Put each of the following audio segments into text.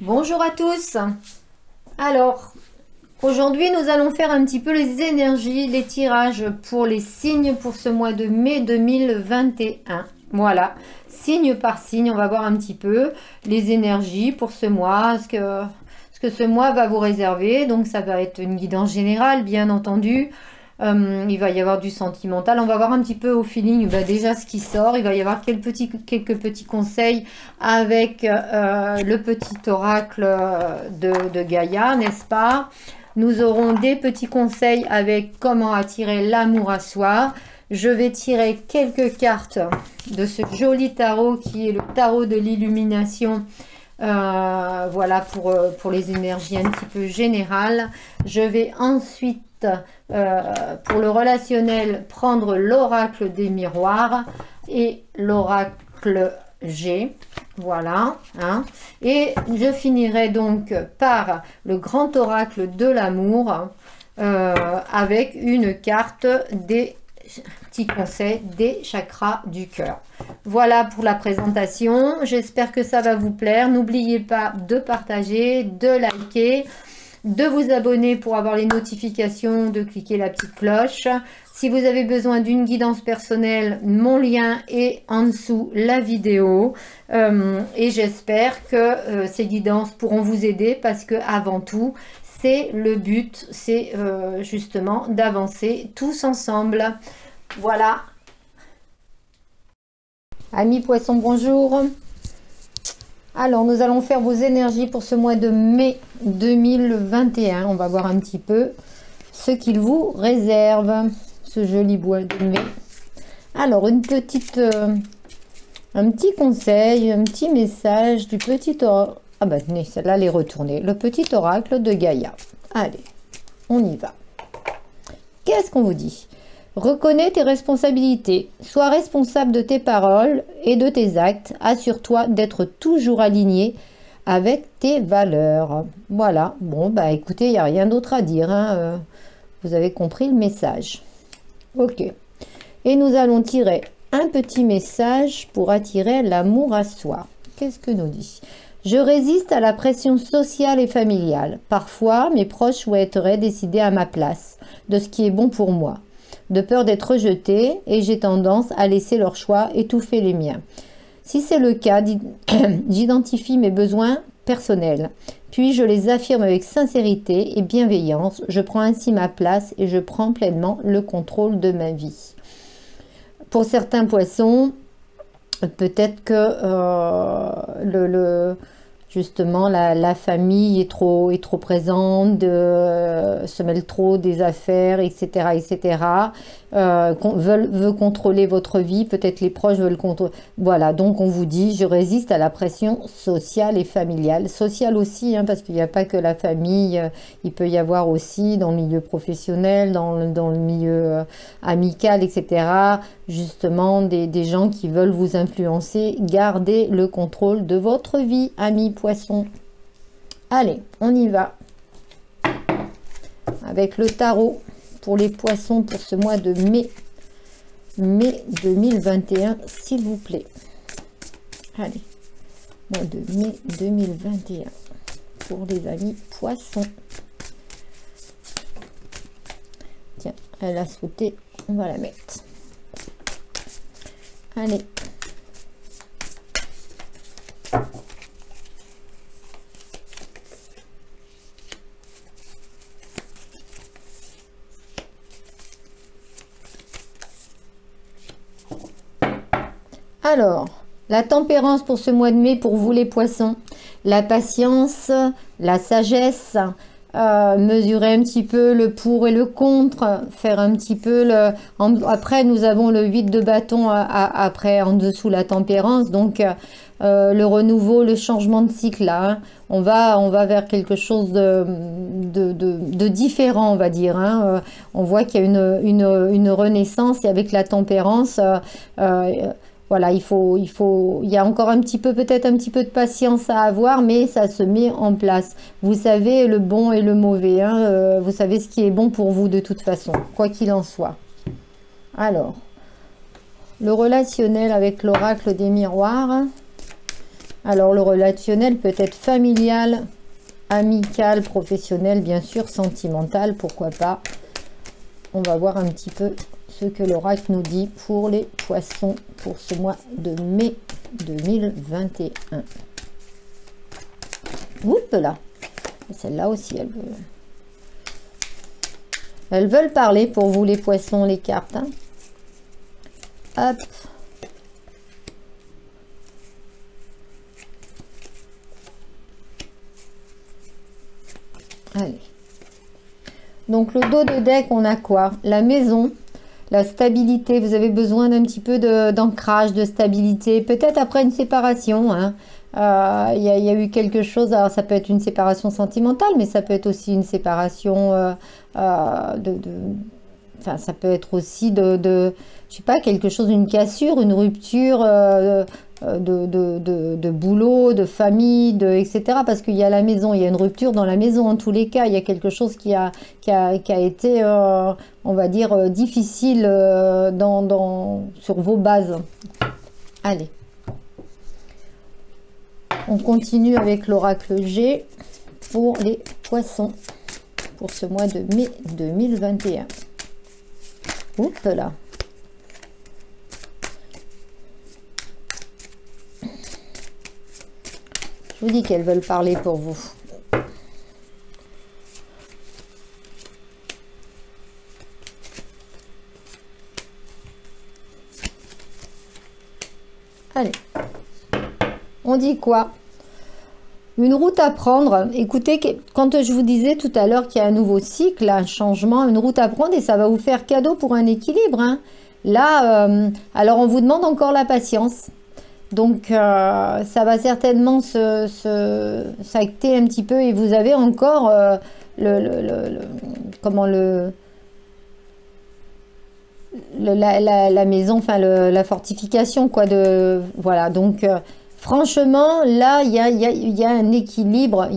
Bonjour à tous. Alors, aujourd'hui, nous allons faire un petit peu les énergies, les tirages pour les signes pour ce mois de mai 2021. Voilà, signe par signe, on va voir un petit peu les énergies pour ce mois, ce que ce mois va vous réserver. Donc, ça va être une guidance générale, bien entendu. Il va y avoir du sentimental. On va voir un petit peu au feeling déjà ce qui sort. Il va y avoir quelques petits conseils avec le petit oracle de Gaïa, n'est-ce pas? Nous aurons des petits conseils avec comment attirer l'amour à soi. Je vais tirer quelques cartes de ce joli tarot qui est le tarot de l'illumination. Voilà pour les énergies un petit peu générales. Je vais ensuite pour le relationnel prendre l'oracle des miroirs et l'oracle G. Voilà, hein. Et je finirai donc par le grand oracle de l'amour avec une carte des petits conseils des chakras du cœur. Voilà pour la présentation. J'espère que ça va vous plaire. N'oubliez pas de partager, de liker, de vous abonner pour avoir les notifications, de cliquer la petite cloche. Si vous avez besoin d'une guidance personnelle, mon lien est en dessous la vidéo. Et j'espère que ces guidances pourront vous aider parce que avant tout, c'est le but, c'est justement d'avancer tous ensemble. Voilà. Amis poissons, bonjour. Alors, nous allons faire vos énergies pour ce mois de mai 2021. On va voir un petit peu ce qu'il vous réserve, ce joli mois de mai. Alors, un petit conseil, un petit message du petit oracle. Ah bah tenez, celle-là, elle est retournée. Le petit oracle de Gaïa. Allez, on y va. Qu'est-ce qu'on vous dit ? Reconnais tes responsabilités. Sois responsable de tes paroles et de tes actes. Assure-toi d'être toujours aligné avec tes valeurs. Voilà. Bon, bah écoutez, il n'y a rien d'autre à dire, hein. Vous avez compris le message. Ok. Et nous allons tirer un petit message pour attirer l'amour à soi. Qu'est-ce que nous dit ? Je résiste à la pression sociale et familiale. Parfois, mes proches souhaiteraient décider à ma place de ce qui est bon pour moi, de peur d'être rejetée, et j'ai tendance à laisser leurs choix étouffer les miens. Si c'est le cas, j'identifie mes besoins personnels, puis je les affirme avec sincérité et bienveillance. Je prends ainsi ma place et je prends pleinement le contrôle de ma vie. Pour certains poissons, peut-être que justement la famille est trop présente, se mêle trop des affaires, etc. Veut contrôler votre vie, peut-être les proches veulent contrôler. Voilà, donc on vous dit, je résiste à la pression sociale et familiale. Sociale aussi, hein, parce qu'il n'y a pas que la famille, il peut y avoir aussi dans le milieu professionnel, dans le milieu amical, etc. Justement, des gens qui veulent vous influencer. Gardez le contrôle de votre vie, amis poissons. Allez, on y va. Avec le tarot pour les poissons pour ce mois de mai 2021, s'il vous plaît. Allez, mois de mai 2021 pour les amis poissons. Tiens, elle a sauté, on va la mettre. Allez. Alors, la tempérance pour ce mois de mai pour vous les poissons. La patience, la sagesse, mesurer un petit peu le pour et le contre, faire un petit peu le... Après, nous avons le 8 de bâton après en dessous la tempérance, donc le renouveau, le changement de cycle là, hein. On va vers quelque chose de différent, on va dire, hein. On voit qu'il y a une renaissance, et avec la tempérance, voilà, il y a encore un petit peu, peut-être un petit peu de patience à avoir, mais ça se met en place. Vous savez le bon et le mauvais, hein, vous savez ce qui est bon pour vous de toute façon, quoi qu'il en soit. Alors, le relationnel avec l'oracle des miroirs. Alors le relationnel peut être familial, amical, professionnel, bien sûr, sentimental, pourquoi pas. On va voir un petit peu ce que l'oracle nous dit pour les poissons pour ce mois de mai 2021. Oups là, celle-là aussi, elles veulent parler pour vous les poissons, les cartes. Hein. Hop. Allez. Donc le dos de deck, on a quoi? La maison, la stabilité. Vous avez besoin d'un petit peu d'ancrage, de stabilité. Peut-être après une séparation. Hein. Il y a eu quelque chose. Alors ça peut être une séparation sentimentale, mais ça peut être aussi une séparation enfin, ça peut être aussi je sais pas, quelque chose, une cassure, une rupture de boulot, de famille, etc. Parce qu'il y a la maison, il y a une rupture dans la maison en tous les cas. Il y a quelque chose qui a été, on va dire, difficile sur vos bases. Allez. On continue avec l'oracle G pour les poissons pour ce mois de mai 2021. Oups là. Je vous dis qu'elles veulent parler pour vous. Allez. On dit quoi? Une route à prendre. Écoutez, quand je vous disais tout à l'heure qu'il y a un nouveau cycle, un changement, une route à prendre et ça va vous faire cadeau pour un équilibre. Hein. Là, alors on vous demande encore la patience. Donc, ça va certainement s'acter un petit peu et vous avez encore la maison, enfin la fortification, quoi. Voilà, donc... franchement, là, il y a un équilibre,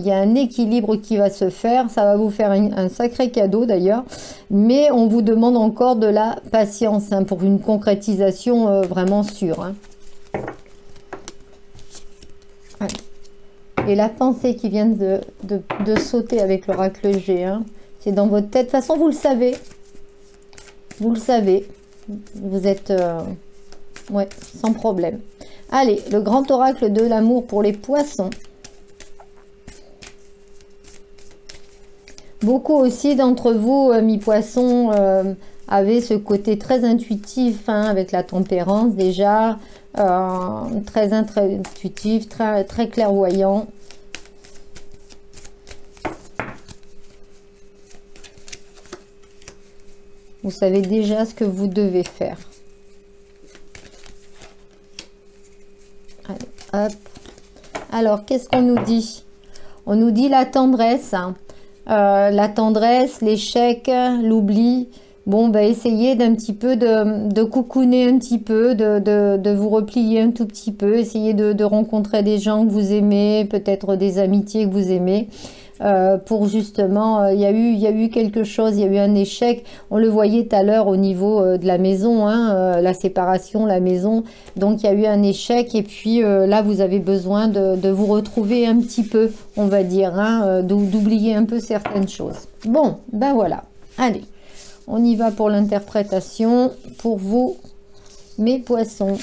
qui va se faire. Ça va vous faire un sacré cadeau d'ailleurs. Mais on vous demande encore de la patience hein, pour une concrétisation vraiment sûre. Hein. Et la pensée qui vient de sauter avec l'oracle G, hein, c'est dans votre tête. De toute façon, vous le savez. Vous le savez. Vous êtes... ouais, sans problème. Allez, le grand oracle de l'amour pour les poissons. Beaucoup aussi d'entre vous, mi-poissons, avaient ce côté très intuitif, hein, avec la tempérance déjà, très intuitif, très clairvoyant. Vous savez déjà ce que vous devez faire. Allez, hop. Alors, qu'est-ce qu'on nous dit? On nous dit la tendresse. La tendresse, l'échec, l'oubli. Bon, bah, essayez d'un petit peu de coucouner un petit peu, de vous replier un tout petit peu. Essayez de rencontrer des gens que vous aimez, peut-être des amitiés que vous aimez. Pour justement, il y a eu quelque chose, il y a eu un échec. On le voyait tout à l'heure au niveau de la maison, hein, la séparation, la maison. Donc, il y a eu un échec. Et puis là, vous avez besoin de vous retrouver un petit peu, on va dire, hein, d'oublier un peu certaines choses. Bon, ben voilà. Allez, on y va pour l'interprétation pour vous, mes poissons.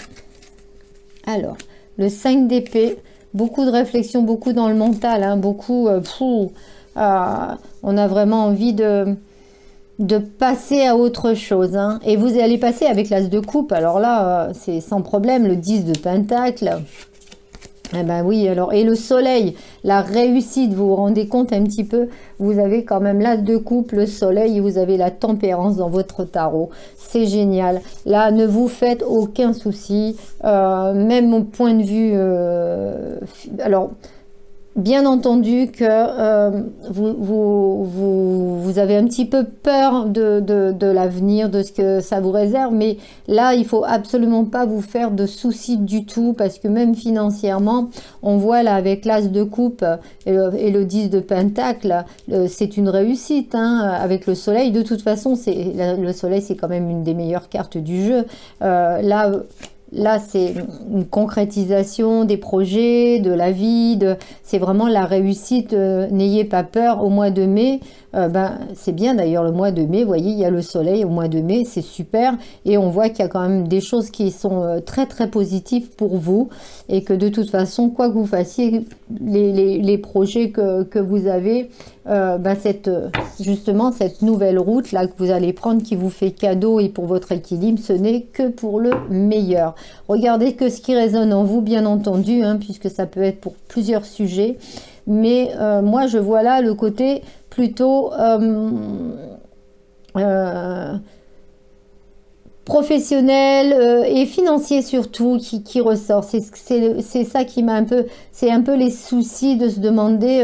Alors, le 5 d'épée. Beaucoup de réflexion, beaucoup dans le mental, hein, beaucoup, on a vraiment envie de passer à autre chose. Hein. Et vous allez passer avec l'as de coupe, alors là, c'est sans problème, le 10 de pentacle. Eh ben oui, alors, et le soleil, la réussite, vous vous rendez compte un petit peu, vous avez quand même l'as de coupe, le soleil, et vous avez la tempérance dans votre tarot. C'est génial. Là, ne vous faites aucun souci, même au point de vue... alors, bien entendu que vous avez un petit peu peur de l'avenir, de ce que ça vous réserve, mais là, il faut absolument pas vous faire de soucis du tout, parce que même financièrement, on voit là avec l'as de coupe et le 10 de pentacle, c'est une réussite, hein, avec le soleil. De toute façon, le soleil, c'est quand même une des meilleures cartes du jeu. Là, là, c'est une concrétisation des projets, de la vie, c'est vraiment la réussite. N'ayez pas peur au mois de mai. C'est bien d'ailleurs le mois de mai. Vous voyez, il y a le soleil au mois de mai, c'est super. Et on voit qu'il y a quand même des choses qui sont très très positives pour vous. Et que de toute façon, quoi que vous fassiez, les projets que vous avez, justement cette nouvelle route là que vous allez prendre qui vous fait cadeau et pour votre équilibre, ce n'est que pour le meilleur. Regardez que ce qui résonne en vous, bien entendu, hein, puisque ça peut être pour plusieurs sujets, mais moi je vois là le côté plutôt professionnel et financier surtout qui ressort. C'est ça qui m'a un peu, c'est un peu les soucis de se demander,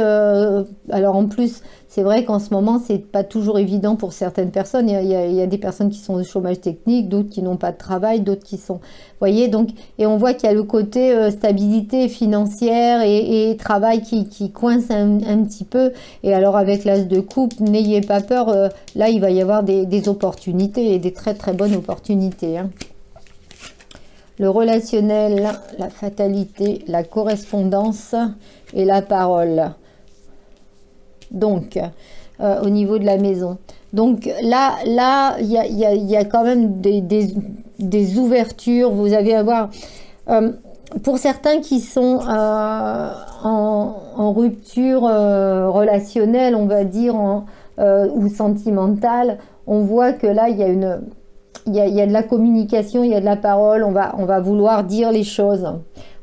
alors en plus c'est vrai qu'en ce moment c'est pas toujours évident pour certaines personnes, il y a des personnes qui sont au chômage technique, d'autres qui n'ont pas de travail, d'autres qui sont, vous voyez, donc, et on voit qu'il y a le côté stabilité financière et travail qui coince un petit peu, et alors avec l'as de coupe, n'ayez pas peur, là il va y avoir des opportunités et des très très bonnes opportunités, hein. Le relationnel, la fatalité, la correspondance et la parole. Donc, au niveau de la maison. Donc là, il y a quand même des ouvertures. Vous allez avoir, pour certains qui sont en rupture relationnelle, on va dire, ou sentimentale, on voit que là, il y a de la communication, il y a de la parole, on va vouloir dire les choses.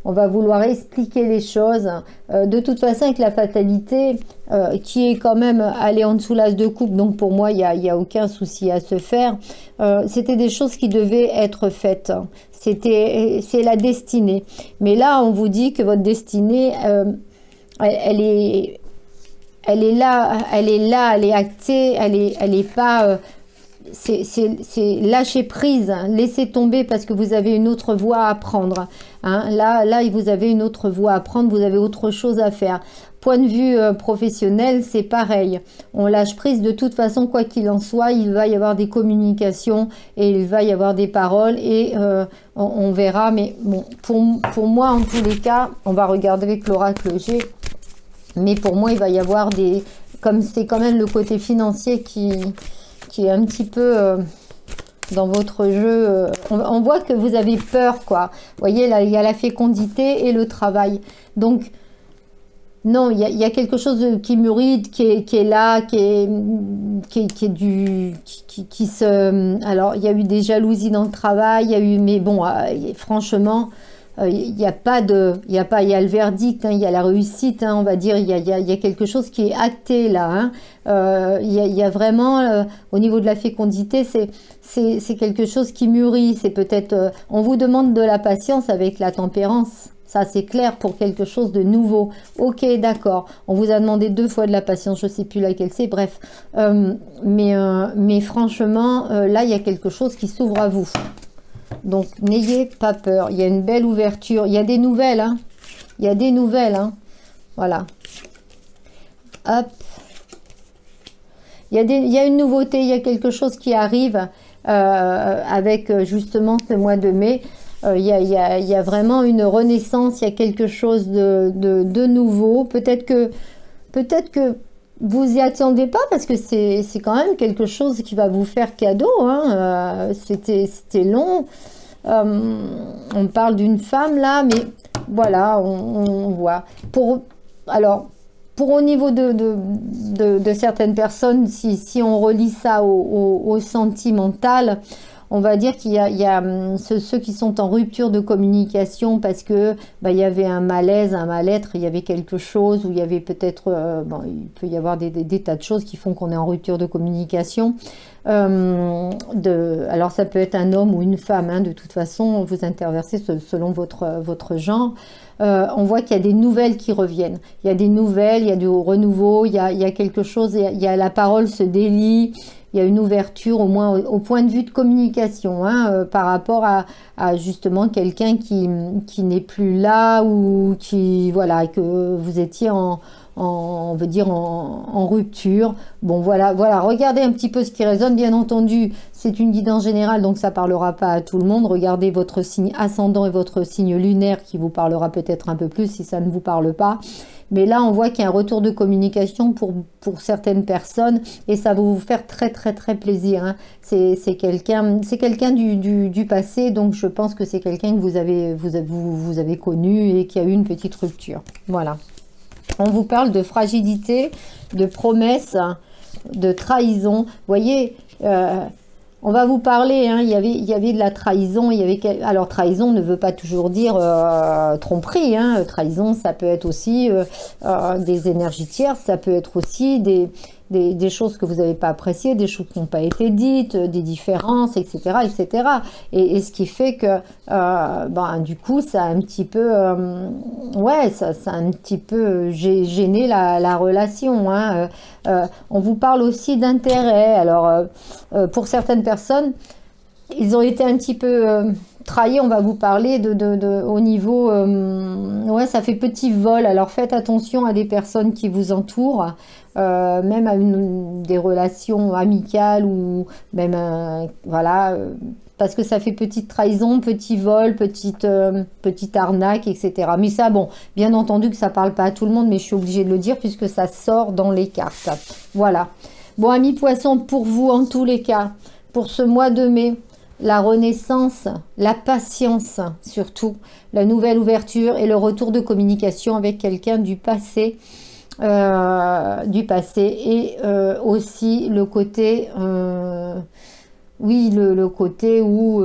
On va vouloir expliquer les choses. De toute façon, avec la fatalité, qui est quand même allée en dessous l'as de coupe, donc pour moi, il n'y a aucun souci à se faire. C'était des choses qui devaient être faites. C'est la destinée. Mais là, on vous dit que votre destinée, elle est là, elle est actée, elle est pas... c'est lâcher prise, laisser tomber parce que vous avez une autre voie à prendre, hein. Là, vous avez une autre voie à prendre, vous avez autre chose à faire. Point de vue professionnel, c'est pareil. On lâche prise de toute façon, quoi qu'il en soit, il va y avoir des communications et il va y avoir des paroles et on verra. Mais bon, pour moi, en tous les cas, on va regarder avec l'oracle G. Mais pour moi, il va y avoir comme c'est quand même le côté financier qui est un petit peu dans votre jeu. On voit que vous avez peur, quoi. Vous voyez, là, il y a la fécondité et le travail. Donc, non, il y a quelque chose qui mûrit, qui est là, qui se... Alors, il y a eu des jalousies dans le travail, il y a eu... Mais bon, franchement... il y a le verdict, hein, il y a la réussite, hein, on va dire, il y a quelque chose qui est acté là, hein. Il y a vraiment, au niveau de la fécondité, c'est quelque chose qui mûrit, c'est peut-être, on vous demande de la patience avec la tempérance, ça c'est clair pour quelque chose de nouveau. Ok, d'accord, on vous a demandé 2 fois de la patience, je ne sais plus laquelle c'est, bref, mais franchement, là il y a quelque chose qui s'ouvre à vous. Donc, n'ayez pas peur. Il y a une belle ouverture. Il y a des nouvelles, hein. Il y a des nouvelles, hein. Voilà. Hop. Il y a une nouveauté. Il y a quelque chose qui arrive avec justement ce mois de mai. Il y a vraiment une renaissance. Il y a quelque chose de nouveau. Peut-être que vous y attendez pas parce que c'est quand même quelque chose qui va vous faire cadeau, hein. C'était long. On parle d'une femme là, mais voilà, on voit. Alors, pour au niveau de certaines personnes, si on relie ça au sentimental, on va dire qu'il y a ceux qui sont en rupture de communication parce que il y avait un malaise, un mal-être, il y avait quelque chose, ou il y avait peut-être, il peut y avoir des tas de choses qui font qu'on est en rupture de communication. Alors ça peut être un homme ou une femme, hein, de toute façon, vous interversez selon votre genre. On voit qu'il y a des nouvelles qui reviennent. Il y a des nouvelles, il y a du renouveau, il y a quelque chose, il y a la parole se délie. il y a une ouverture au moins au point de vue de communication, hein, par rapport à justement quelqu'un qui n'est plus là ou qui, voilà, que vous étiez on veut dire en rupture. Bon, voilà, regardez un petit peu ce qui résonne. Bien entendu, c'est une guidance générale, donc ça parlera pas à tout le monde. Regardez votre signe ascendant et votre signe lunaire qui vous parlera peut-être un peu plus si ça ne vous parle pas. Mais là, on voit qu'il y a un retour de communication pour certaines personnes et ça va vous faire très, très, très plaisir, hein. C'est quelqu'un du passé, donc je pense que c'est quelqu'un que vous avez connu et qui a eu une petite rupture. Voilà. On vous parle de fragilité, de promesses, de trahison. Vous voyez, on va vous parler, hein, il y avait de la trahison. Alors, trahison ne veut pas toujours dire tromperie. Hein. Trahison, ça peut être aussi des énergies tierces, ça peut être aussi des choses que vous n'avez pas appréciées, des choses qui n'ont pas été dites, des différences, etc. etc. Et ce qui fait que, du coup, ça a un petit peu, ça a un petit peu gêné la relation. Hein. On vous parle aussi d'intérêt. Alors, pour certaines personnes, ils ont été un petit peu trahis. On va vous parler au niveau, ça fait petit vol. Alors, faites attention à des personnes qui vous entourent. Même à des relations amicales ou même parce que ça fait petite trahison, petit vol, petite arnaque, etc. Mais ça, bon, bien entendu que ça parle pas à tout le monde, mais je suis obligée de le dire puisque ça sort dans les cartes. Voilà. Bon, amis poissons, pour vous en tous les cas, pour ce mois de mai, la renaissance, la patience surtout, la nouvelle ouverture et le retour de communication avec quelqu'un du passé. Et aussi le côté le côté où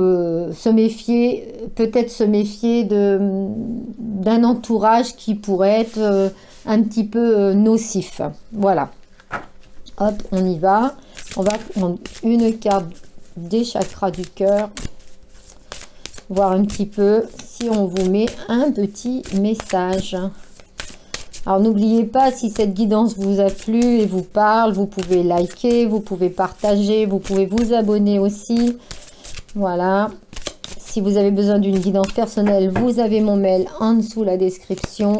peut-être se méfier d'un entourage qui pourrait être un petit peu nocif. Voilà, hop, on y va. On va prendre une carte des chakras du cœur, voir un petit peu si on vous met un petit message. Alors n'oubliez pas, si cette guidance vous a plu et vous parle, vous pouvez liker, vous pouvez partager, vous pouvez vous abonner aussi. Voilà. Si vous avez besoin d'une guidance personnelle, vous avez mon mail en dessous la description.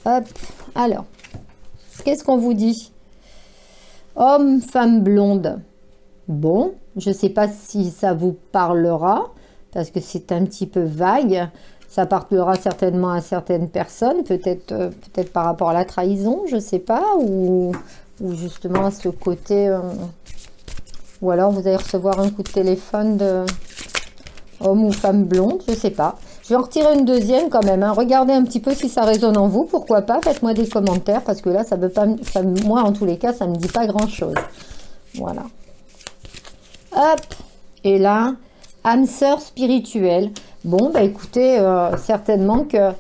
Hop. Alors, qu'est-ce qu'on vous dit? Homme, femme blonde. Bon, je ne sais pas si ça vous parlera, parce que c'est un petit peu vague. Ça parlera certainement à certaines personnes, peut-être par rapport à la trahison, je ne sais pas, ou justement à ce côté, ou alors vous allez recevoir un coup de téléphone de homme ou femme blonde, je ne sais pas. Je vais en retirer une deuxième quand même, hein. Regardez un petit peu si ça résonne en vous, pourquoi pas, faites-moi des commentaires, parce que là, ça veut pas, moi en tous les cas, ça ne me dit pas grand-chose. Voilà. Hop, et là, âme sœur spirituelle. Bon, bah écoutez, certainement que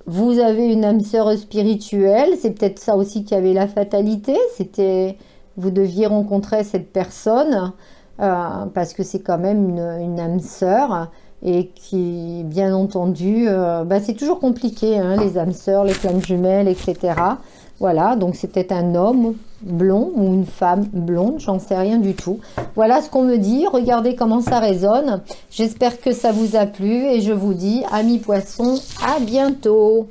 vous avez une âme sœur spirituelle. C'est peut-être ça aussi qui avait la fatalité. C'était, vous deviez rencontrer cette personne parce que c'est quand même une âme sœur et qui, bien entendu, c'est toujours compliqué, hein, les âmes sœurs, les flammes jumelles, etc. Voilà, donc c'est peut-être un homme blond ou une femme blonde, j'en sais rien du tout. Voilà ce qu'on me dit, regardez comment ça résonne. J'espère que ça vous a plu et je vous dis, amis poissons, à bientôt.